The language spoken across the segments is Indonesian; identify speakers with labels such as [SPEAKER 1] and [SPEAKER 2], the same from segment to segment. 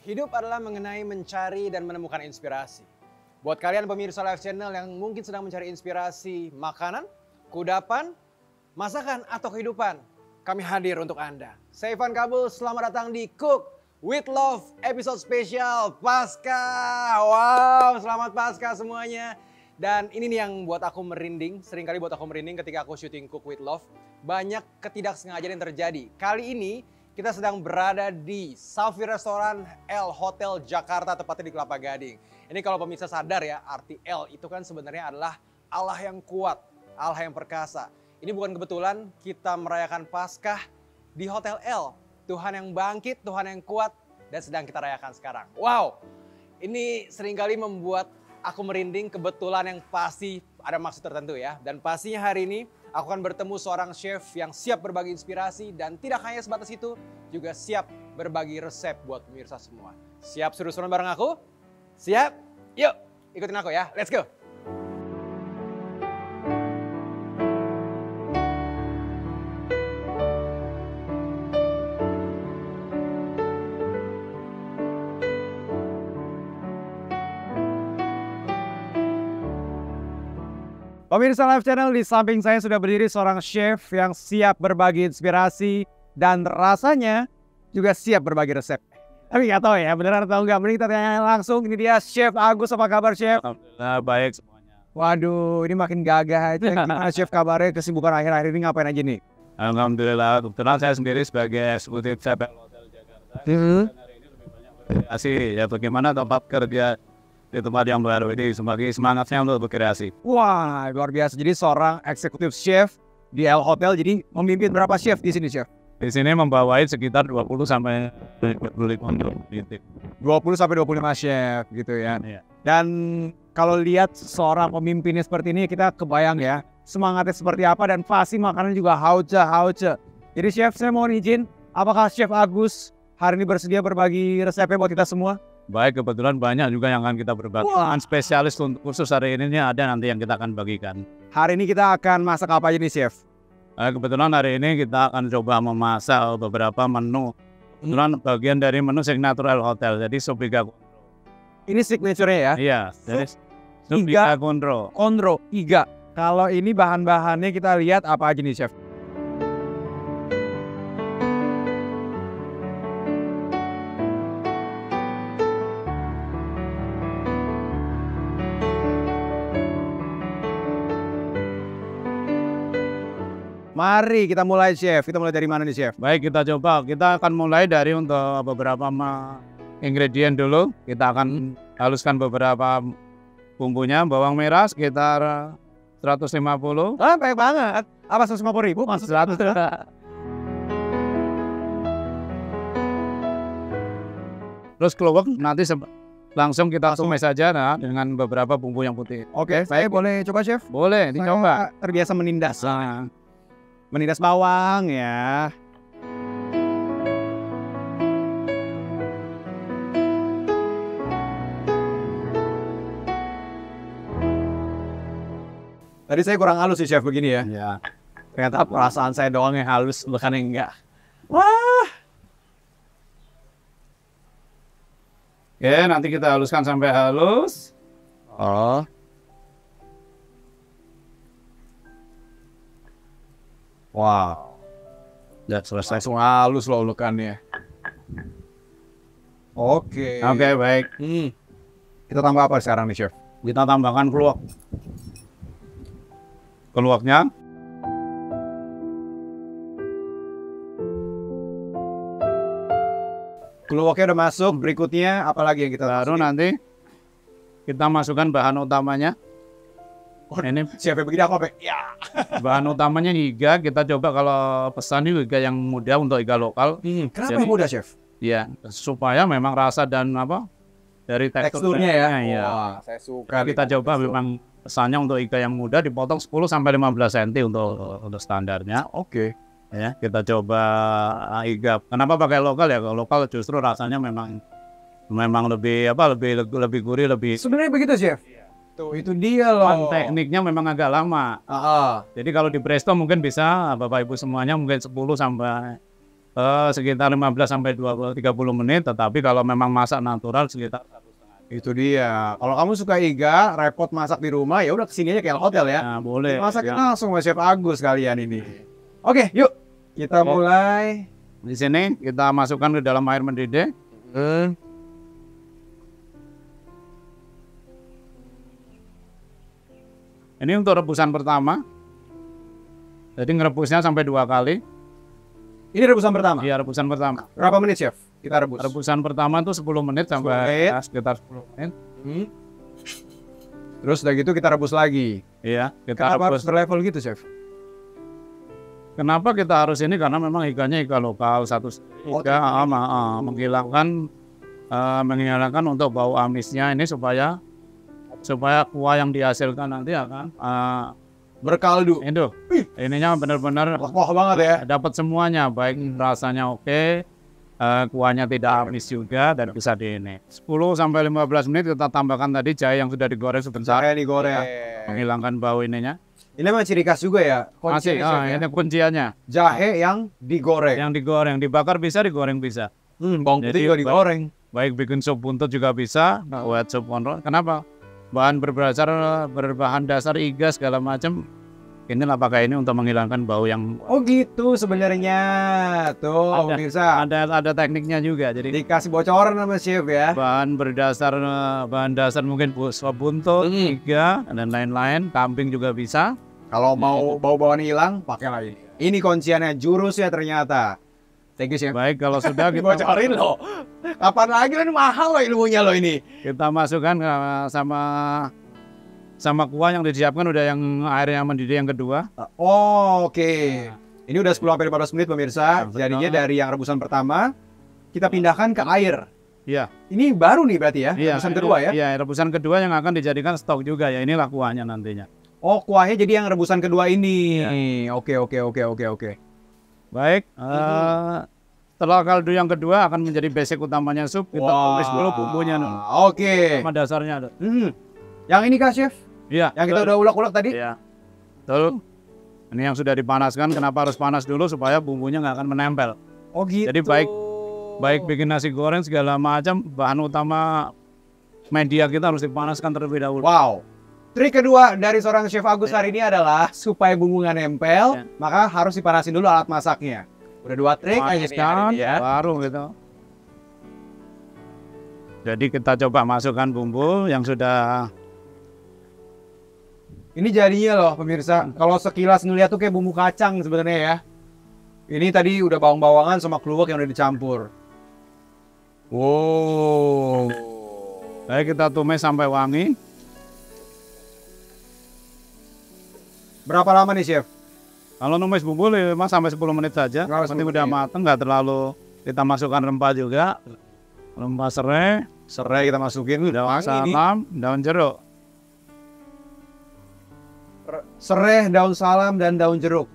[SPEAKER 1] Hidup adalah mengenai mencari dan menemukan inspirasi. Buat kalian pemirsa Live Channel yang mungkin sedang mencari inspirasi makanan, kudapan, masakan, atau kehidupan, kami hadir untuk Anda. Saya Ivan Kabul, selamat datang di Cook with Love episode spesial Paskah. Wow, selamat Paskah semuanya. Dan ini nih yang buat aku merinding, seringkali buat aku merinding ketika aku syuting Cook with Love. Banyak ketidaksengajaan yang terjadi. Kali ini kita sedang berada di Safi Restoran L Hotel Jakarta, tepatnya di Kelapa Gading. Ini kalau pemirsa sadar ya, arti L itu kan sebenarnya adalah Allah yang kuat, Allah yang perkasa. Ini bukan kebetulan kita merayakan Paskah di Hotel L. Tuhan yang bangkit, Tuhan yang kuat, dan sedang kita rayakan sekarang. Wow, ini seringkali membuat aku merinding, kebetulan yang pasti ada maksud tertentu ya. Dan pastinya hari ini aku akan bertemu seorang chef yang siap berbagi inspirasi dan tidak hanya sebatas itu, juga siap berbagi resep buat pemirsa semua. Siap seru-seruan bareng aku? Siap? Yuk, ikutin aku ya. Let's go! Pemirsa Live Channel, di samping saya sudah berdiri seorang chef yang siap berbagi inspirasi dan rasanya juga siap berbagi resep. Tapi nggak tahu ya, beneran atau enggak. Mending kita tanya langsung. Ini dia Chef Agus, apa kabar Chef?
[SPEAKER 2] Alhamdulillah baik semuanya.
[SPEAKER 1] Waduh, ini makin gagah aja. Gimana Chef kabarnya, kesibukan akhir-akhir ini ngapain aja nih?
[SPEAKER 2] Alhamdulillah, kebetulan saya sendiri sebagai eksekutif chef Hotel Jakarta. Dan hari ini lebih banyak berkreasi. Ya bagaimana tempat kerja di tempat yang baru ini sebagai semangatnya untuk berkreasi.
[SPEAKER 1] Wah, luar biasa. Jadi seorang eksekutif chef di L Hotel, jadi memimpin berapa chef di sini Chef?
[SPEAKER 2] Di sini membawahi sekitar 20 sampai 25 untuk di tim.
[SPEAKER 1] 20 sampai 25 chef gitu ya.
[SPEAKER 2] Iya.
[SPEAKER 1] Dan kalau lihat seorang pemimpinnya seperti ini, kita kebayang ya semangatnya seperti apa, dan pasti makanan juga hauce. Jadi Chef, saya mohon izin, apakah Chef Agus hari ini bersedia berbagi resepnya buat kita semua?
[SPEAKER 2] Baik, kebetulan banyak juga yang akan kita berbagi. Spesialis untuk khusus hari ini ada nanti yang kita akan bagikan.
[SPEAKER 1] Hari ini kita akan masak apa aja nih Chef?
[SPEAKER 2] Kebetulan hari ini kita akan coba memasak beberapa menu. Kebetulan bagian dari menu signature L Hotel, jadi sup iga kondro.
[SPEAKER 1] Ini signature-nya ya?
[SPEAKER 2] Iya, jadi sup iga kondro.
[SPEAKER 1] Kondro, iga. Kalau ini bahan-bahannya kita lihat apa aja nih Chef? Mari kita mulai Chef. Kita mulai dari mana nih Chef?
[SPEAKER 2] Baik, kita coba. Kita akan mulai dari untuk beberapa ingredient dulu. Kita akan haluskan beberapa bumbunya. Bawang merah sekitar 150.
[SPEAKER 1] Ah, banyak banget. Apa 150.000? Maksud 100.
[SPEAKER 2] Terus keluak nanti langsung kita tumis saja dengan beberapa bumbu yang putih.
[SPEAKER 1] Oke, saya boleh coba Chef?
[SPEAKER 2] Boleh, dicoba.
[SPEAKER 1] Saya terbiasa menindas. Menindas bawang ya. Tadi saya kurang halus sih Chef begini ya.
[SPEAKER 2] Ya.
[SPEAKER 1] Ternyata perasaan saya doang yang halus, bukan yang enggak. Wah.
[SPEAKER 2] Oke, nanti kita haluskan sampai halus.
[SPEAKER 1] Oh. Wow.
[SPEAKER 2] Udah selesai.
[SPEAKER 1] Langsung halus loh ulukannya. Oke.
[SPEAKER 2] Oke, baik.
[SPEAKER 1] Kita tambah apa sekarang nih Chef?
[SPEAKER 2] Kita tambahkan keluak. Keluaknya.
[SPEAKER 1] Keluaknya udah masuk, berikutnya apalagi yang kita
[SPEAKER 2] Baru
[SPEAKER 1] masukin?
[SPEAKER 2] nanti kita masukkan bahan utamanya. Ini
[SPEAKER 1] Chef begini aku apa? Ya.
[SPEAKER 2] bahan utamanya iga. Kita coba kalau pesan ini iga yang muda untuk iga lokal.
[SPEAKER 1] Kenapa
[SPEAKER 2] Jadi,
[SPEAKER 1] yang mudah Chef?
[SPEAKER 2] Ya, supaya memang rasa dan apa dari
[SPEAKER 1] Teksturnya ya.
[SPEAKER 2] Ya.
[SPEAKER 1] Wah, saya suka.
[SPEAKER 2] Kita coba memang pesannya untuk iga yang muda dipotong 10 sampai 15 cm untuk standarnya.
[SPEAKER 1] Oke.
[SPEAKER 2] Ya, kita coba iga. Kenapa pakai lokal ya? Kalau lokal justru rasanya memang lebih lebih gurih, lebih.
[SPEAKER 1] Sebenarnya begitu Chef. Tuh, itu dia loh.
[SPEAKER 2] Tekniknya memang agak lama. Jadi kalau di presto mungkin bisa Bapak Ibu semuanya mungkin 10 sampai Sekitar 15 sampai 20 30 menit, tetapi kalau memang masak natural sekitar 1,5 jam.
[SPEAKER 1] Itu dia. Kalau kamu suka iga, repot masak di rumah, ya udah kesini aja kayak hotel ya.
[SPEAKER 2] Nah, boleh.
[SPEAKER 1] Masakin
[SPEAKER 2] Ya.
[SPEAKER 1] langsung sama Chef Agus kalian ini. Oke, yuk kita mulai.
[SPEAKER 2] Di sini kita masukkan ke dalam air mendidih. Ini untuk rebusan pertama. Jadi ngerebusnya sampai 2 kali.
[SPEAKER 1] Ini rebusan pertama.
[SPEAKER 2] Iya, rebusan pertama.
[SPEAKER 1] Berapa menit, Chef? Kita rebus.
[SPEAKER 2] Rebusan pertama itu 10 menit sampai
[SPEAKER 1] 10 menit.
[SPEAKER 2] ya, sekitar 10 menit.
[SPEAKER 1] Terus udah gitu kita rebus lagi.
[SPEAKER 2] Iya, kita
[SPEAKER 1] Kenapa harus
[SPEAKER 2] rebus.
[SPEAKER 1] berlevel gitu, Chef?
[SPEAKER 2] Kenapa kita harus ini? Karena memang ikannya ikan lokal, satu ikan menghilangkan untuk bau amisnya ini supaya kuah yang dihasilkan nanti akan
[SPEAKER 1] Berkaldu.
[SPEAKER 2] itu ininya benar-benar
[SPEAKER 1] Wah banget ya.
[SPEAKER 2] dapat semuanya, baik rasanya oke, kuahnya tidak amis juga, dan bisa di ini 10 sampai 15 menit kita tambahkan tadi jahe yang sudah digoreng sebentar,
[SPEAKER 1] Jahe digoreng.
[SPEAKER 2] menghilangkan bau ininya.
[SPEAKER 1] Ini memang ciri khas juga ya.
[SPEAKER 2] Masih,
[SPEAKER 1] Kuncinya, Chef, ya?
[SPEAKER 2] ini kunciannya.
[SPEAKER 1] Jahe yang digoreng.
[SPEAKER 2] Yang digoreng, dibakar bisa, digoreng bisa.
[SPEAKER 1] Bawang
[SPEAKER 2] Jadi,
[SPEAKER 1] putih juga digoreng.
[SPEAKER 2] Baik bikin sup buntut juga bisa, buat sup konro. Kenapa? Bahan berbahan dasar iga segala macam. Inilah pakai ini untuk menghilangkan bau yang
[SPEAKER 1] Oh gitu sebenarnya. Tuh,
[SPEAKER 2] Ada.
[SPEAKER 1] pemirsa.
[SPEAKER 2] ada tekniknya juga. Jadi
[SPEAKER 1] Dikasih bocoran sama Chef ya.
[SPEAKER 2] bahan dasar mungkin sup buntut, iga dan lain-lain. Kambing juga bisa.
[SPEAKER 1] Kalau mau bau-bauan hilang, pakai lagi. Ini kunciannya, jurusnya ternyata. Thank you, Chef.
[SPEAKER 2] Baik, kalau sudah kita
[SPEAKER 1] Bocorin loh. Kapan lagi ini mahal loh ilmunya loh ini.
[SPEAKER 2] kita masukkan sama kuah yang disiapkan, udah yang air yang mendidih yang kedua.
[SPEAKER 1] Oh, oke. Ini udah 10 sampai 15 menit pemirsa.
[SPEAKER 2] Nah,
[SPEAKER 1] Jadinya
[SPEAKER 2] betul.
[SPEAKER 1] dari yang rebusan pertama kita pindahkan ke air.
[SPEAKER 2] Iya.
[SPEAKER 1] Ini baru nih berarti ya,
[SPEAKER 2] Iya,
[SPEAKER 1] rebusan kedua ya.
[SPEAKER 2] Iya, rebusan kedua yang akan dijadikan stok juga ya. Inilah kuahnya nantinya.
[SPEAKER 1] Oh, kuahnya jadi yang rebusan kedua ini.
[SPEAKER 2] Iya.
[SPEAKER 1] Oke.
[SPEAKER 2] Baik, setelah kaldu yang kedua akan menjadi basic utamanya sup. Kita tumis dulu bumbunya,
[SPEAKER 1] Oke.
[SPEAKER 2] sama dasarnya.
[SPEAKER 1] Yang ini kah, Chef?
[SPEAKER 2] Iya.
[SPEAKER 1] Yang kita udah ulek-ulek tadi?
[SPEAKER 2] Iya. Betul. Ini yang sudah dipanaskan. Kenapa harus panas dulu? Supaya bumbunya nggak akan menempel.
[SPEAKER 1] Oh gitu.
[SPEAKER 2] Jadi baik bikin nasi goreng segala macam, bahan utama media kita harus dipanaskan terlebih dahulu.
[SPEAKER 1] Wow. Trik kedua dari seorang Chef Agus hari ini adalah supaya bumbu nggak nempel,
[SPEAKER 2] Ya.
[SPEAKER 1] maka harus dipanasin dulu alat masaknya. Udah 2 trik aja nih hari
[SPEAKER 2] Panaskan,
[SPEAKER 1] ini ya.
[SPEAKER 2] baru gitu. Jadi kita coba masukkan bumbu yang sudah.
[SPEAKER 1] Ini jadinya loh pemirsa, kalau sekilas ngeliat tuh kayak bumbu kacang sebenarnya ya. Ini tadi udah bawang-bawangan sama kluwek yang udah dicampur. Wow.
[SPEAKER 2] Baik, kita tumis sampai wangi.
[SPEAKER 1] Berapa lama nih, Chef?
[SPEAKER 2] Kalau numis bumbu 5 sampai 10 menit saja.
[SPEAKER 1] Nggak,
[SPEAKER 2] Penting
[SPEAKER 1] 10
[SPEAKER 2] udah
[SPEAKER 1] menit.
[SPEAKER 2] mateng, nggak terlalu. Kita masukkan rempah juga. Rempah serai,
[SPEAKER 1] Serai kita masukin, udah
[SPEAKER 2] daun
[SPEAKER 1] wangi nih.
[SPEAKER 2] salam, daun jeruk.
[SPEAKER 1] Serai, daun salam, dan daun jeruk.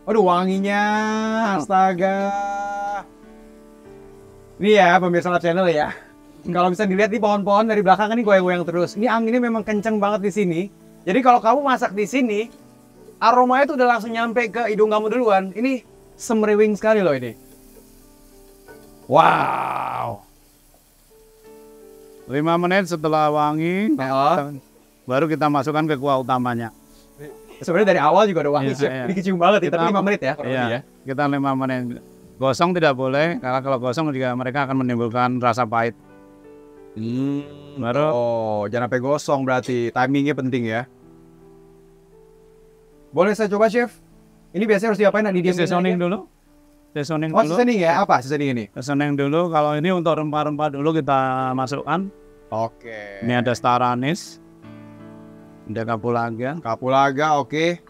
[SPEAKER 1] Aduh, wanginya, astaga. Ini ya pemirsa Lab Channel ya. Kalau bisa dilihat di pohon-pohon dari belakang ini goyang-goyang terus. Ini anginnya memang kenceng banget di sini. Jadi kalau kamu masak di sini, aromanya tuh udah langsung nyampe ke hidung kamu duluan. Ini semriwing sekali loh ini. Wow.
[SPEAKER 2] 5 menit setelah wangi, baru kita masukkan ke kuah utamanya.
[SPEAKER 1] Sebenarnya dari awal juga udah wangi,
[SPEAKER 2] Iya,
[SPEAKER 1] Chef.
[SPEAKER 2] iya.
[SPEAKER 1] Ini kecium banget ya, tapi
[SPEAKER 2] Kita-
[SPEAKER 1] 5 menit ya. kurang
[SPEAKER 2] Iya,
[SPEAKER 1] lebih ya.
[SPEAKER 2] kita 5 menit. Gosong tidak boleh, karena kalau gosong juga mereka akan menimbulkan rasa pahit. Baru
[SPEAKER 1] Oh, jangan sampai gosong berarti. Timingnya penting ya. Boleh saya coba, Chef? Ini biasanya harus diapain?
[SPEAKER 2] seasoning dulu. Seasoning
[SPEAKER 1] Oh,
[SPEAKER 2] dulu.
[SPEAKER 1] seasoning ya? Apa seasoning ini?
[SPEAKER 2] Seasoning dulu. Kalau ini untuk rempah-rempah dulu kita masukkan.
[SPEAKER 1] Oke.
[SPEAKER 2] Ini ada star anise, ada kapulaga.
[SPEAKER 1] Kapulaga, oke.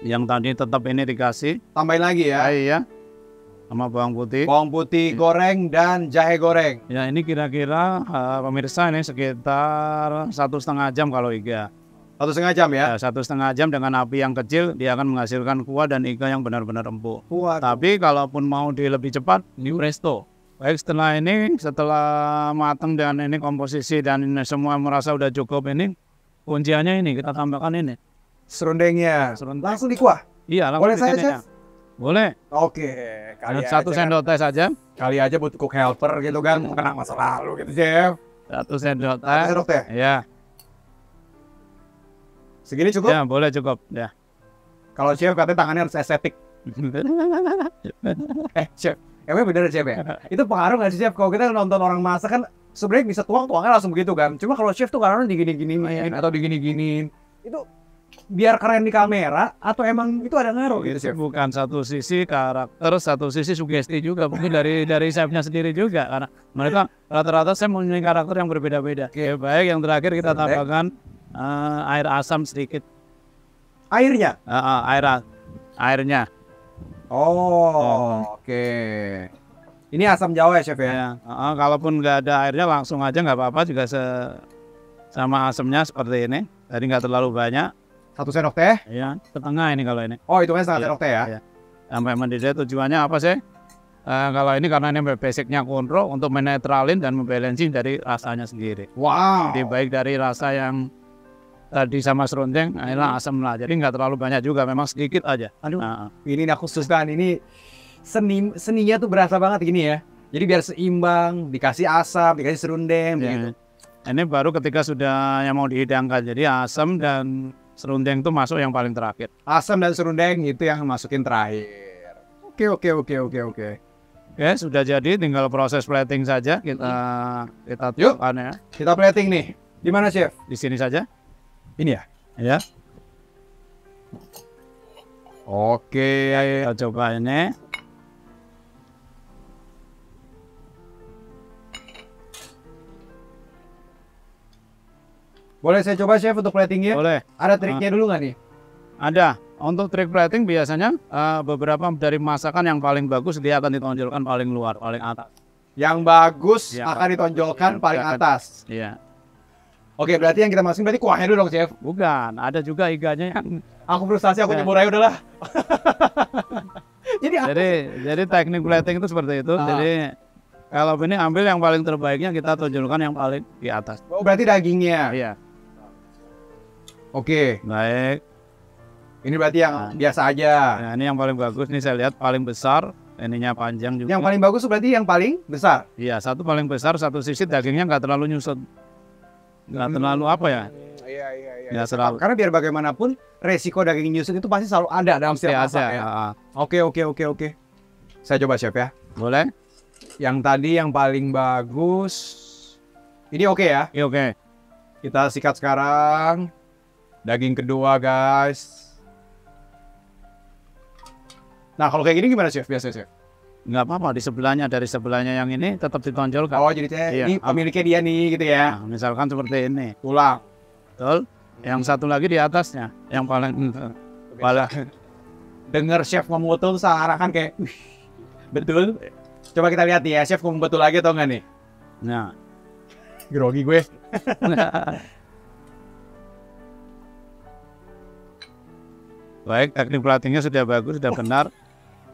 [SPEAKER 2] Yang tadi tetap ini dikasih.
[SPEAKER 1] Tambahin lagi ya.
[SPEAKER 2] Ya. Sama bawang putih.
[SPEAKER 1] Bawang putih goreng dan jahe goreng.
[SPEAKER 2] Ya, ini kira-kira pemirsa ini sekitar 1,5 jam kalau iga.
[SPEAKER 1] 1,5 jam ya.
[SPEAKER 2] 1,5 jam dengan api yang kecil, dia akan menghasilkan kuah dan iga yang benar-benar empuk.
[SPEAKER 1] Kuat.
[SPEAKER 2] Tapi kalaupun mau di lebih cepat, di presto. Baik, setelah matang dan ini komposisi dan ini semua merasa udah cukup, ini kunciannya ini kita tambahkan ini.
[SPEAKER 1] Serundengnya.
[SPEAKER 2] Serundeng.
[SPEAKER 1] Langsung di kuah.
[SPEAKER 2] Iya, langsung
[SPEAKER 1] Boleh
[SPEAKER 2] di
[SPEAKER 1] saya,
[SPEAKER 2] sini
[SPEAKER 1] Chef?
[SPEAKER 2] ya. Boleh.
[SPEAKER 1] Oke, kali
[SPEAKER 2] Satu
[SPEAKER 1] aja
[SPEAKER 2] sendok teh saja.
[SPEAKER 1] kali aja buat cook helper gitu kan, kena masa lalu gitu, Chef.
[SPEAKER 2] Satu sendok teh.
[SPEAKER 1] Satu sendok teh.
[SPEAKER 2] Ya.
[SPEAKER 1] Segini cukup?
[SPEAKER 2] Ya, boleh cukup. Ya.
[SPEAKER 1] Kalau Chef katanya tangannya harus estetik. Chef, emang bener Chef ya? Itu pengaruh nggak sih Chef? Kalau kita nonton orang masak kan sebenarnya bisa tuangnya langsung begitu kan. Cuma kalau Chef tuh kadang digini-giniin atau digini-giniin. Itu biar keren di kamera atau emang itu ada ngaruh gitu Chef?
[SPEAKER 2] Bukan satu sisi karakter, satu sisi sugesti juga. Mungkin dari chefnya sendiri juga. Karena mereka rata-rata saya mempunyai karakter yang berbeda-beda. Oke, baik. Yang terakhir kita tambahkan air asam sedikit.
[SPEAKER 1] Airnya?
[SPEAKER 2] Airnya.
[SPEAKER 1] Oh, oke. Ini asam Jawa ya Chef ya?
[SPEAKER 2] Kalaupun nggak ada airnya langsung aja nggak apa-apa juga sama asamnya seperti ini. Tadi nggak terlalu banyak.
[SPEAKER 1] 1 sendok teh?
[SPEAKER 2] Ya, setengah ini kalau ini.
[SPEAKER 1] Oh, hitungnya setengah sendok teh ya?
[SPEAKER 2] Iya. Sampai mendidih tujuannya apa sih? Kalau ini karena ini basicnya kontrol untuk menetralin dan membalancing dari rasanya sendiri.
[SPEAKER 1] Wow.
[SPEAKER 2] Jadi baik dari rasa yang tadi sama serundeng, inilah asam lah. Jadi nggak terlalu banyak juga, memang sedikit aja.
[SPEAKER 1] Aduh, ini aku khususkan ini seninya tuh berasa banget gini ya. Jadi biar seimbang, dikasih asam, dikasih serundeng, begitu.
[SPEAKER 2] Ini baru ketika sudah yang mau dihidangkan. Jadi asam dan serundeng itu masuk yang paling terakhir.
[SPEAKER 1] Asam dan serundeng itu yang masukin terakhir. Oke.
[SPEAKER 2] Oke, sudah jadi, tinggal proses plating saja. Kita tuangkan ya.
[SPEAKER 1] Kita plating nih. Di mana Chef?
[SPEAKER 2] Di sini saja.
[SPEAKER 1] Ini ya?
[SPEAKER 2] Ya.
[SPEAKER 1] Oke,
[SPEAKER 2] Kita coba ini.
[SPEAKER 1] boleh saya coba Chef untuk platingnya?
[SPEAKER 2] Boleh.
[SPEAKER 1] Ada triknya dulu nggak nih?
[SPEAKER 2] Ada. Untuk trik plating biasanya beberapa dari masakan yang paling bagus dia akan ditonjolkan paling luar, paling atas.
[SPEAKER 1] Yang bagus
[SPEAKER 2] Ya,
[SPEAKER 1] akan ditonjolkan paling atas.
[SPEAKER 2] Iya.
[SPEAKER 1] Oke, berarti yang kita masukin berarti kuahnya dulu dong Chef?
[SPEAKER 2] Bukan, ada juga iganya yang
[SPEAKER 1] Aku frustasi, aku nyebur aja udahlah.
[SPEAKER 2] jadi teknik plating itu seperti itu. Jadi kalau ini ambil yang paling terbaiknya, kita tonjolkan yang paling di atas.
[SPEAKER 1] Oh, berarti dagingnya.
[SPEAKER 2] Iya.
[SPEAKER 1] Oke.
[SPEAKER 2] Baik.
[SPEAKER 1] Ini berarti yang biasa aja.
[SPEAKER 2] Nah, ini yang paling bagus nih, saya lihat paling besar, ininya panjang juga.
[SPEAKER 1] Yang paling bagus berarti yang paling besar.
[SPEAKER 2] Iya, satu paling besar, satu sisi dagingnya nggak terlalu nyusut. Nggak terlalu apa ya?
[SPEAKER 1] Iya.
[SPEAKER 2] Nggak terlalu.
[SPEAKER 1] Karena biar bagaimanapun resiko daging nyusut itu pasti selalu ada dalam setiap masak ya. Oke. Saya coba Chef ya.
[SPEAKER 2] Boleh?
[SPEAKER 1] Yang tadi yang paling bagus. Ini oke ya?
[SPEAKER 2] Iya, oke.
[SPEAKER 1] Kita sikat sekarang. Daging kedua guys. Nah kalau kayak gini gimana Chef? Biasa Chef?
[SPEAKER 2] Nggak apa-apa, dari sebelahnya yang ini tetap ditonjolkan.
[SPEAKER 1] Oh jadi ini pemiliknya dia nih gitu ya?
[SPEAKER 2] Nah, misalkan seperti ini.
[SPEAKER 1] Tulang.
[SPEAKER 2] Betul. Yang satu lagi di atasnya, yang paling
[SPEAKER 1] Dengar Chef ngomong betul seakan kayak betul. Coba kita lihat nih ya, Chef ngomong betul lagi atau enggak nih?
[SPEAKER 2] Nah.
[SPEAKER 1] Grogi gue.
[SPEAKER 2] Baik, teknik platingnya sudah bagus, sudah benar.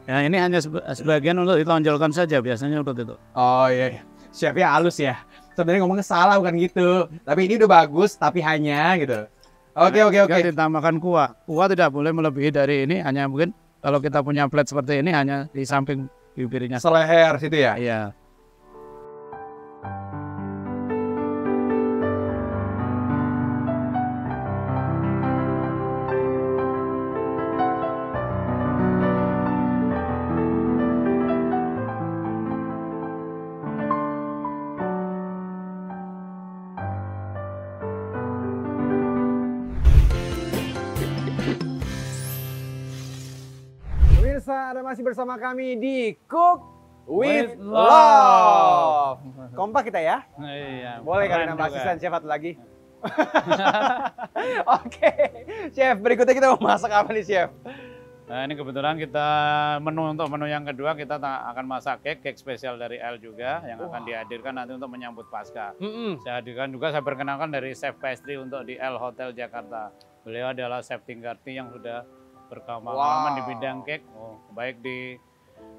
[SPEAKER 2] Ya, ini hanya sebagian untuk ditonjolkan saja, biasanya untuk itu.
[SPEAKER 1] Oh iya, chefnya halus ya. Sebenarnya ngomongnya salah bukan gitu. Tapi ini udah bagus, tapi hanya gitu. Oke.
[SPEAKER 2] Ditambahkan kuah. Kuah tidak boleh melebihi dari ini, hanya mungkin kalau kita punya plate seperti ini hanya di samping bibirnya.
[SPEAKER 1] Seleher situ ya?
[SPEAKER 2] Iya.
[SPEAKER 1] Pemirsa, Anda masih bersama kami di Cook with Love. Kompak kita ya?
[SPEAKER 2] Iya.
[SPEAKER 1] Boleh kali nambah asisten chef satu lagi? Oke, chef berikutnya kita mau masak apa nih chef?
[SPEAKER 2] Nah ini kebetulan kita untuk menu yang kedua kita akan masak cake spesial dari L juga yang akan dihadirkan nanti untuk menyambut Paskah. Saya hadirkan juga, saya perkenalkan dari chef pastry untuk di L Hotel Jakarta. Beliau adalah chef tingkatnya yang sudah berpengalaman di bidang cake, baik di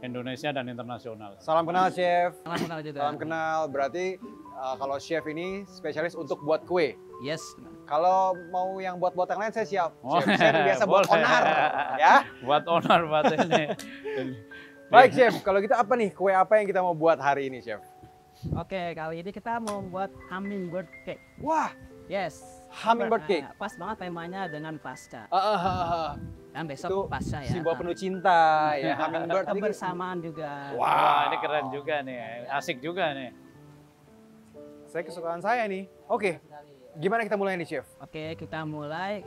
[SPEAKER 2] Indonesia dan internasional.
[SPEAKER 1] Salam kenal chef.
[SPEAKER 3] Salam kenal juga.
[SPEAKER 1] Salam kenal, berarti kalau chef ini spesialis untuk buat kue.
[SPEAKER 3] Yes.
[SPEAKER 1] Kalau mau yang buat yang lain saya siap.
[SPEAKER 2] Oh,
[SPEAKER 1] Chef, saya biasa buat
[SPEAKER 2] boleh.
[SPEAKER 1] onar, ya.
[SPEAKER 2] Buat onar buat ini.
[SPEAKER 1] Baik, Chef. Kalau gitu apa nih kue apa yang kita mau buat hari ini, Chef?
[SPEAKER 3] Oke, kali ini kita mau buat hummingbird cake.
[SPEAKER 1] Wah,
[SPEAKER 3] Yes.
[SPEAKER 1] Hummingbird cake.
[SPEAKER 3] Pas banget temanya dengan pasca. Dan besok
[SPEAKER 1] itu
[SPEAKER 3] pasca ya.
[SPEAKER 1] simbol penuh cinta, ya. Hummingbird.
[SPEAKER 3] Kebersamaan juga.
[SPEAKER 2] Wah, ini keren juga nih. Asik juga nih.
[SPEAKER 1] Saya kesukaan saya nih. Oke, gimana kita mulai nih, Chef?
[SPEAKER 3] Oke, kita mulai.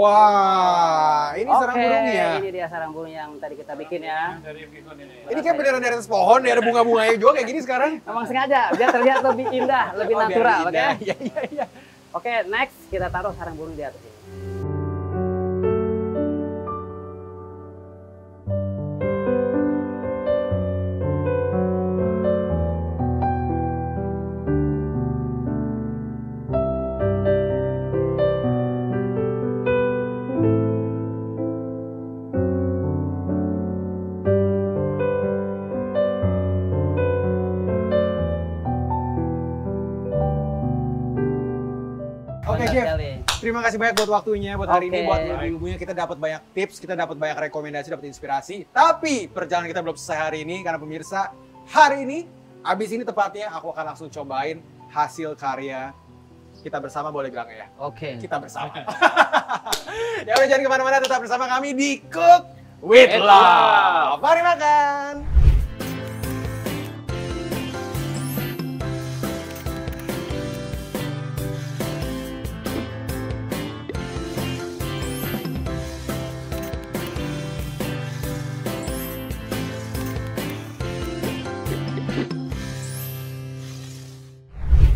[SPEAKER 1] Wah, ini sarang burungnya.
[SPEAKER 3] Ini dia sarang burung yang tadi kita bikin ya.
[SPEAKER 2] Dari Bikon ini.
[SPEAKER 1] Ini kayak beneran dari atas pohon, ya, ada bunga-bunganya juga kayak gini sekarang.
[SPEAKER 3] Memang sengaja biar terlihat lebih indah, lebih
[SPEAKER 1] Oh, biar
[SPEAKER 3] natural, oke?
[SPEAKER 1] indah. Iya, iya, iya.
[SPEAKER 3] Oke, next kita taruh sarang burung di atas ini.
[SPEAKER 1] Oke,
[SPEAKER 3] Mantap
[SPEAKER 1] Chef.
[SPEAKER 3] sekali.
[SPEAKER 1] Terima kasih banyak buat waktunya, buat hari ini,
[SPEAKER 3] Oke.
[SPEAKER 1] buat ilmunya. Kita dapat banyak tips, kita dapat banyak rekomendasi, dapat inspirasi. Tapi perjalanan kita belum selesai hari ini, karena pemirsa, hari ini, abis ini tepatnya aku akan langsung cobain hasil karya kita bersama, boleh bilang ya?
[SPEAKER 3] Oke.
[SPEAKER 1] Kita bersama. Ya udah, jangan kemana-mana, tetap bersama kami di Cook with Love. Mari makan.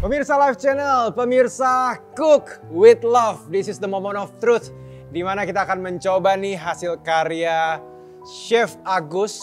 [SPEAKER 1] Pemirsa Live Channel, pemirsa Cook with Love. This is the moment of truth. Di mana kita akan mencoba nih hasil karya Chef Agus.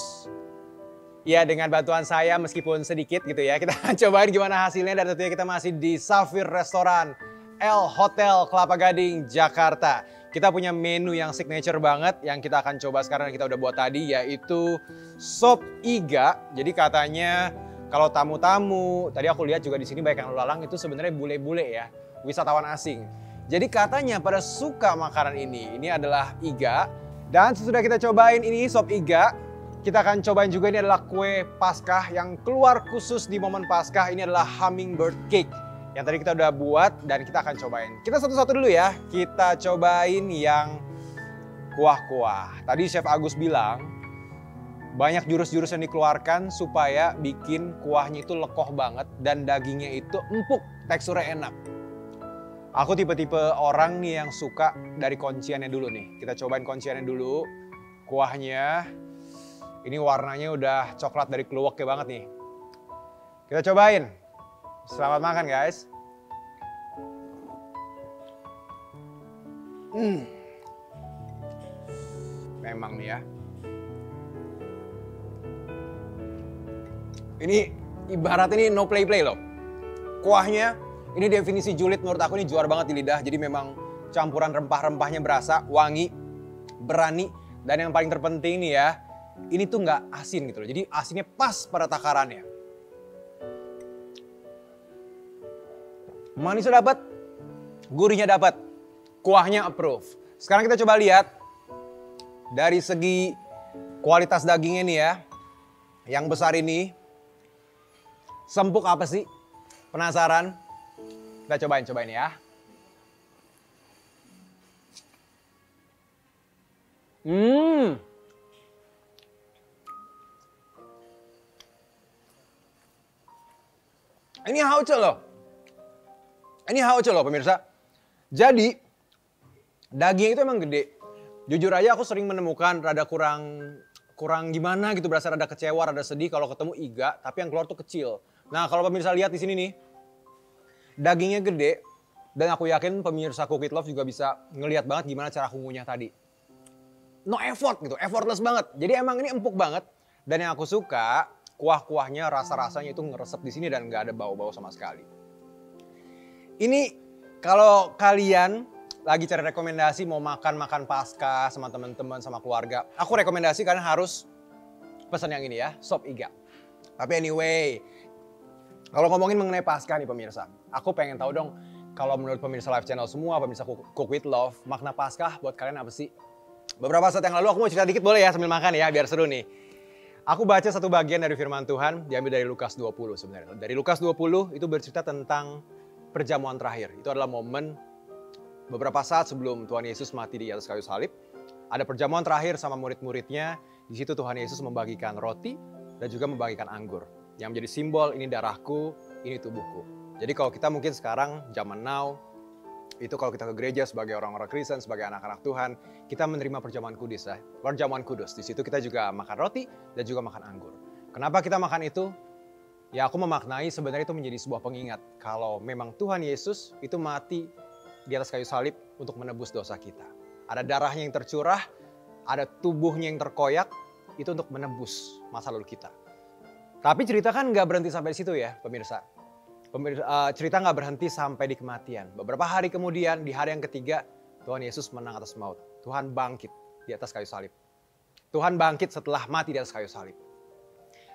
[SPEAKER 1] Ya, dengan bantuan saya meskipun sedikit gitu ya. Kita akan cobain gimana hasilnya, dan tentunya kita masih di Safir Restoran L Hotel Kelapa Gading, Jakarta. Kita punya menu yang signature banget yang kita akan coba sekarang, kita udah buat tadi, yaitu sop iga. Jadi katanya kalau tamu-tamu, tadi aku lihat juga di sini banyak yang lalang, itu sebenarnya bule-bule ya, wisatawan asing. Jadi katanya pada suka makanan ini. Ini adalah iga. Dan sesudah kita cobain ini sop iga, kita akan cobain juga ini adalah kue Paskah yang keluar khusus di momen Paskah. Ini adalah hummingbird cake yang tadi kita udah buat dan kita akan cobain. Kita satu-satu dulu ya. Kita cobain yang kuah-kuah. Tadi Chef Agus bilang banyak jurus-jurus yang dikeluarkan supaya bikin kuahnya itu lekoh banget dan dagingnya itu empuk, teksturnya enak. Aku tipe-tipe orang nih yang suka dari kunciannya dulu nih. Kita cobain kunciannya dulu. Kuahnya, ini warnanya udah coklat dari keluaknya banget nih. Kita cobain. Selamat makan guys. Memang nih ya. Ini ibarat ini no play-play loh. Kuahnya, ini definisi julid menurut aku ini juara banget di lidah. Jadi memang campuran rempah-rempahnya berasa, wangi, berani. Dan yang paling terpenting nih ya, ini tuh nggak asin gitu loh. Jadi asinnya pas pada takarannya. Manisnya dapat, gurihnya dapat, kuahnya approve. Sekarang kita coba lihat dari segi kualitas dagingnya nih ya. Yang besar ini. Sempuk apa sih? Penasaran? Kita cobain ya. Ini hauce loh. Ini hauce loh pemirsa. Jadi daging itu emang gede. Jujur aja aku sering menemukan rada kurang kurang gimana gitu, berasa rada kecewa, rada sedih kalau ketemu iga, tapi yang keluar tuh kecil. Nah kalau pemirsa lihat di sini nih, dagingnya gede, dan aku yakin pemirsa Cook With Love juga bisa ngelihat banget gimana cara aku ngunyah tadi. No effort gitu, effortless banget. Jadi emang ini empuk banget, dan yang aku suka kuah-kuahnya, rasa-rasanya itu ngeresep di sini dan nggak ada bau-bau sama sekali. Ini kalau kalian lagi cari rekomendasi mau makan Paskah sama teman-teman sama keluarga, aku rekomendasi kalian harus pesan yang ini ya, sop iga. Tapi anyway, kalau ngomongin mengenai Paskah nih pemirsa, aku pengen tahu dong, kalau menurut pemirsa Live Channel semua, pemirsa Cook With Love, makna Paskah buat kalian apa sih? Beberapa saat yang lalu aku mau cerita dikit boleh ya sambil makan ya, biar seru nih. Aku baca satu bagian dari firman Tuhan, diambil dari Lukas 20 sebenarnya. Dari Lukas 20 itu bercerita tentang perjamuan terakhir. Itu adalah momen beberapa saat sebelum Tuhan Yesus mati di atas kayu salib. Ada perjamuan terakhir sama murid-muridnya. Di situ Tuhan Yesus membagikan roti dan juga membagikan anggur. Yang menjadi simbol, ini darahku, ini tubuhku. Jadi kalau kita mungkin sekarang, zaman now, itu kalau kita ke gereja sebagai orang-orang Kristen, sebagai anak-anak Tuhan, kita menerima perjamuan kudus ya. Perjamuan kudus. Di situ kita juga makan roti dan juga makan anggur. Kenapa kita makan itu? Ya aku memaknai sebenarnya itu menjadi sebuah pengingat. Kalau memang Tuhan Yesus itu mati di atas kayu salib untuk menebus dosa kita. Ada darahnya yang tercurah, ada tubuhnya yang terkoyak, itu untuk menebus masa lalu kita. Tapi cerita kan nggak berhenti sampai di situ ya pemirsa. Cerita nggak berhenti sampai di kematian. Beberapa hari kemudian, di hari yang ketiga, Tuhan Yesus menang atas maut. Tuhan bangkit di atas kayu salib. Tuhan bangkit setelah mati di atas kayu salib.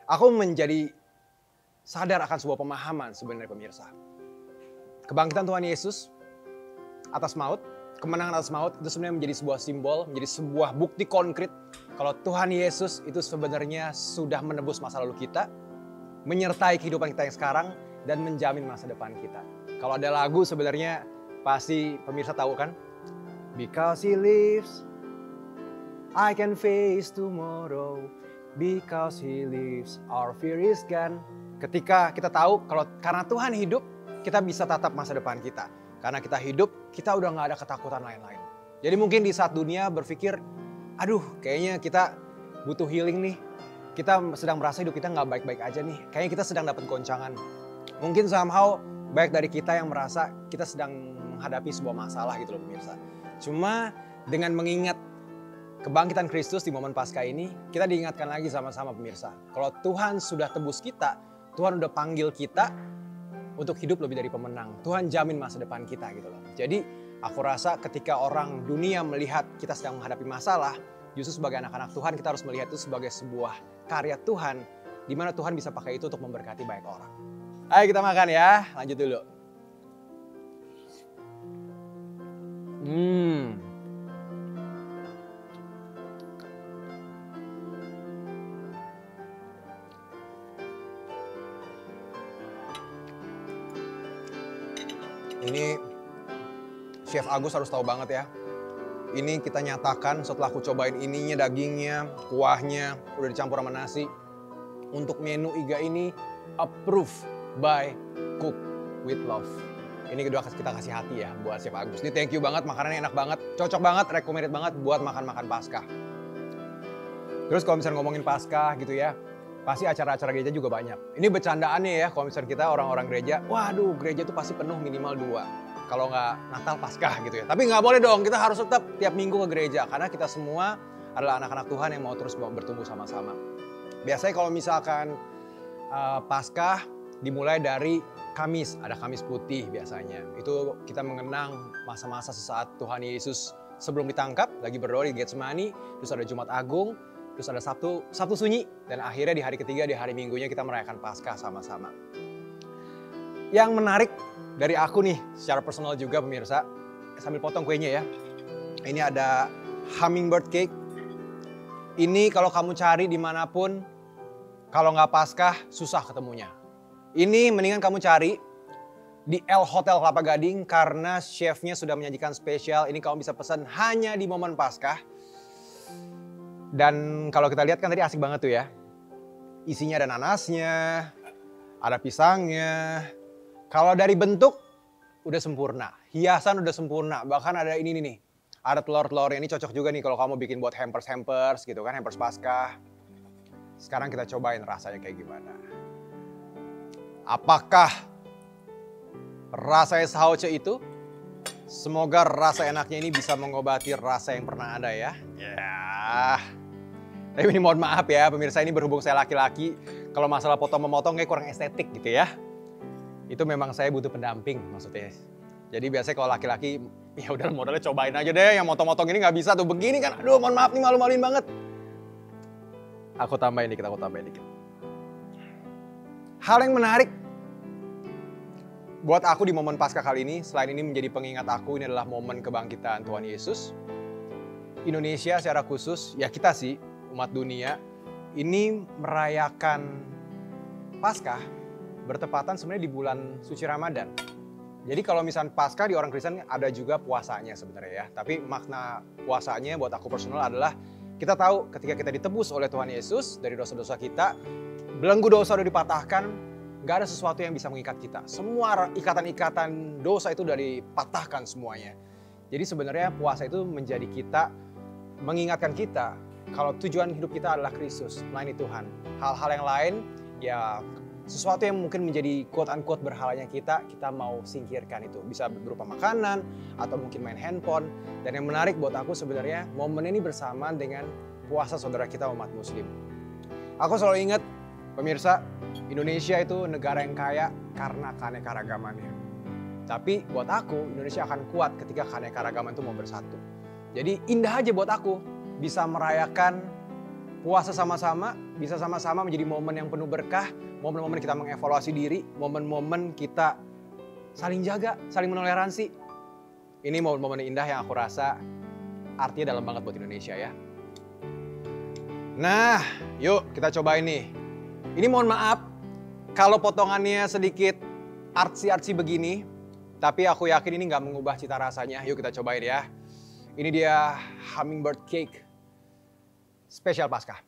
[SPEAKER 1] Aku menjadi sadar akan sebuah pemahaman sebenarnya pemirsa. Kebangkitan Tuhan Yesus atas maut, kemenangan atas maut itu sebenarnya menjadi sebuah simbol, menjadi sebuah bukti konkret kalau Tuhan Yesus itu sebenarnya sudah menebus masa lalu kita, menyertai kehidupan kita yang sekarang, dan menjamin masa depan kita. Kalau ada lagu sebenarnya pasti pemirsa tahu kan? Because He lives, I can face tomorrow. Because He lives, our fear is gone. Ketika kita tahu kalau karena Tuhan hidup, kita bisa tatap masa depan kita. Karena kita hidup, kita udah gak ada ketakutan lain-lain. Jadi mungkin di saat dunia berpikir, aduh kayaknya kita butuh healing nih. Kita sedang merasa hidup kita gak baik-baik aja nih. Kayaknya kita sedang dapat goncangan. Mungkin somehow baik dari kita yang merasa kita sedang menghadapi sebuah masalah gitu loh pemirsa. Cuma dengan mengingat kebangkitan Kristus di momen Paskah ini, kita diingatkan lagi sama-sama pemirsa. Kalau Tuhan sudah tebus kita, Tuhan udah panggil kita untuk hidup lebih dari pemenang. Tuhan jamin masa depan kita gitu loh. Jadi aku rasa ketika orang dunia melihat kita sedang menghadapi masalah, justru sebagai anak-anak Tuhan kita harus melihat itu sebagai sebuah karya Tuhan, di mana Tuhan bisa pakai itu untuk memberkati banyak orang. Ayo kita makan ya, lanjut dulu. Ini Chef Agus harus tahu banget ya. Ini kita nyatakan setelah aku cobain ininya, dagingnya, kuahnya, udah dicampur sama nasi. Untuk menu iga ini approved by Cook With Love. Ini kedua kita kasih hati ya buat Chef Agus. Ini thank you banget, makanannya enak banget, cocok banget, recommended banget buat makan-makan Paskah. Terus kalau misalnya ngomongin Paskah gitu ya, pasti acara-acara gereja juga banyak. Ini bercandaannya ya, kalau misalnya kita orang-orang gereja, waduh gereja tuh pasti penuh minimal 2. Kalau nggak Natal, Paskah gitu ya. Tapi nggak boleh dong, kita harus tetap tiap minggu ke gereja. Karena kita semua adalah anak-anak Tuhan yang mau terus bertumbuh sama-sama. Biasanya kalau misalkan Paskah dimulai dari Kamis, ada Kamis Putih biasanya. Itu kita mengenang masa-masa sesaat Tuhan Yesus sebelum ditangkap, lagi berdoa di Getsemani, terus ada Jumat Agung, terus ada Sabtu Sunyi, dan akhirnya di hari ketiga, di hari Minggunya kita merayakan Paskah sama-sama. Yang menarik dari aku nih, secara personal juga pemirsa, sambil potong kuenya ya. Ini ada hummingbird cake. Ini kalau kamu cari dimanapun, kalau nggak Paskah susah ketemunya. Ini mendingan kamu cari di El Hotel Kelapa Gading karena chefnya sudah menyajikan spesial. Ini kamu bisa pesan hanya di momen Paskah. Dan kalau kita lihat kan tadi asik banget tuh ya. Isinya ada nanasnya, ada pisangnya. Kalau dari bentuk udah sempurna, hiasan udah sempurna. Bahkan ada ini nih, ada telur-telurnya. Ini cocok juga nih kalau kamu bikin buat hampers gitu kan, hampers Paskah. Sekarang kita cobain rasanya kayak gimana. Apakah rasanya sahoche itu? Semoga rasa enaknya ini bisa mengobati rasa yang pernah ada ya. Ya. Tapi ini mohon maaf ya pemirsa, ini berhubung saya laki-laki. Kalau masalah potong-memotong kayak kurang estetik gitu ya. Itu memang saya butuh pendamping maksudnya. Jadi biasanya kalau laki-laki, ya udah modalnya cobain aja deh. Yang motong-motong ini nggak bisa tuh begini kan. Aduh mohon maaf nih, malu-maluin banget. Aku tambahin dikit. Hal yang menarik buat aku di momen Paskah kali ini, selain ini menjadi pengingat aku, ini adalah momen kebangkitan Tuhan Yesus. Indonesia secara khusus, ya kita sih, umat dunia, ini merayakan Paskah bertepatan sebenarnya di bulan suci Ramadan. Jadi kalau misalnya Paskah di orang Kristen ada juga puasanya sebenarnya ya. Tapi makna puasanya buat aku personal adalah kita tahu ketika kita ditebus oleh Tuhan Yesus dari dosa-dosa kita, belenggu dosa udah dipatahkan, gak ada sesuatu yang bisa mengikat kita. Semua ikatan-ikatan dosa itu udah dipatahkan semuanya. Jadi sebenarnya puasa itu menjadi kita, mengingatkan kita kalau tujuan hidup kita adalah Kristus, melayani Tuhan. Hal-hal yang lain, ya sesuatu yang mungkin menjadi quote-unquote berhalanya kita mau singkirkan itu. Bisa berupa makanan, atau mungkin main handphone. Dan yang menarik buat aku sebenarnya, momen ini bersamaan dengan puasa saudara kita umat muslim. Aku selalu ingat, pemirsa, Indonesia itu negara yang kaya karena keanekaragamannya. Tapi buat aku, Indonesia akan kuat ketika keanekaragaman itu mau bersatu. Jadi indah aja buat aku bisa merayakan puasa sama-sama, bisa sama-sama menjadi momen yang penuh berkah, momen-momen kita mengevaluasi diri, momen-momen kita saling jaga, saling menoleransi. Ini momen-momen indah yang aku rasa artinya dalam banget buat Indonesia ya. Nah, yuk kita cobain nih. Ini mohon maaf kalau potongannya sedikit artsy-artsy begini, tapi aku yakin ini nggak mengubah cita rasanya. Yuk kita cobain ya. Ini dia hummingbird cake spesial Paskah.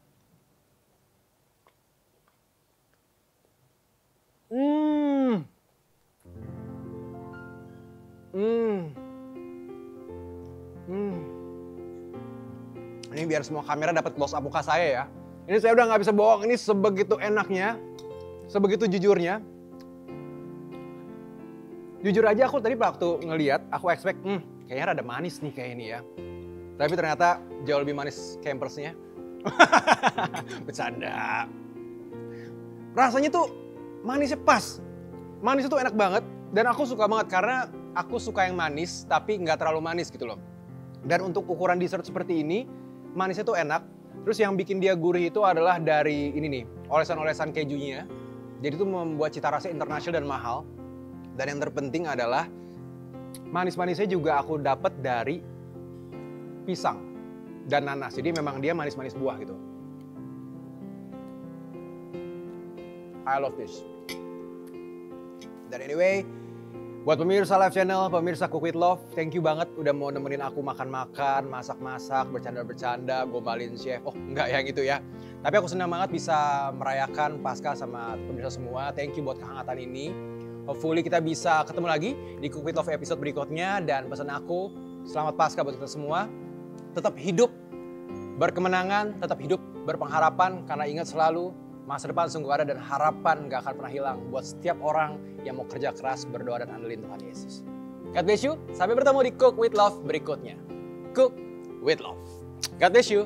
[SPEAKER 1] Ini biar semua kamera dapat close up muka saya ya. Ini saya udah nggak bisa bohong, ini sebegitu enaknya, sebegitu jujurnya. Jujur aja aku tadi waktu ngelihat, aku expect, kayaknya rada manis nih kayak ini ya. Tapi ternyata jauh lebih manis campersnya. Bercanda. Rasanya tuh manisnya pas. Manis itu enak banget dan aku suka banget karena aku suka yang manis tapi nggak terlalu manis gitu loh. Dan untuk ukuran dessert seperti ini, manisnya tuh enak. Terus yang bikin dia gurih itu adalah dari ini nih, olesan-olesan kejunya. Jadi itu membuat cita rasa internasional dan mahal. Dan yang terpenting adalah manis-manisnya juga aku dapat dari pisang dan nanas. Jadi memang dia manis-manis buah gitu. I love this. Dan anyway, buat pemirsa Live Channel, pemirsa Cook with Love, thank you banget udah mau nemenin aku makan-makan, masak-masak, bercanda-bercanda, gombalin chef. Oh, enggak yang itu ya. Tapi aku senang banget bisa merayakan Paskah sama pemirsa semua. Thank you buat kehangatan ini. Hopefully kita bisa ketemu lagi di Cook with Love episode berikutnya. Dan pesan aku, selamat Paskah buat kita semua. Tetap hidup berkemenangan, tetap hidup berpengharapan. Karena ingat selalu, masa depan sungguh ada dan harapan gak akan pernah hilang buat setiap orang yang mau kerja keras, berdoa dan andelin Tuhan Yesus. God bless you. Sampai bertemu di Cook with Love berikutnya. Cook with Love. God bless you.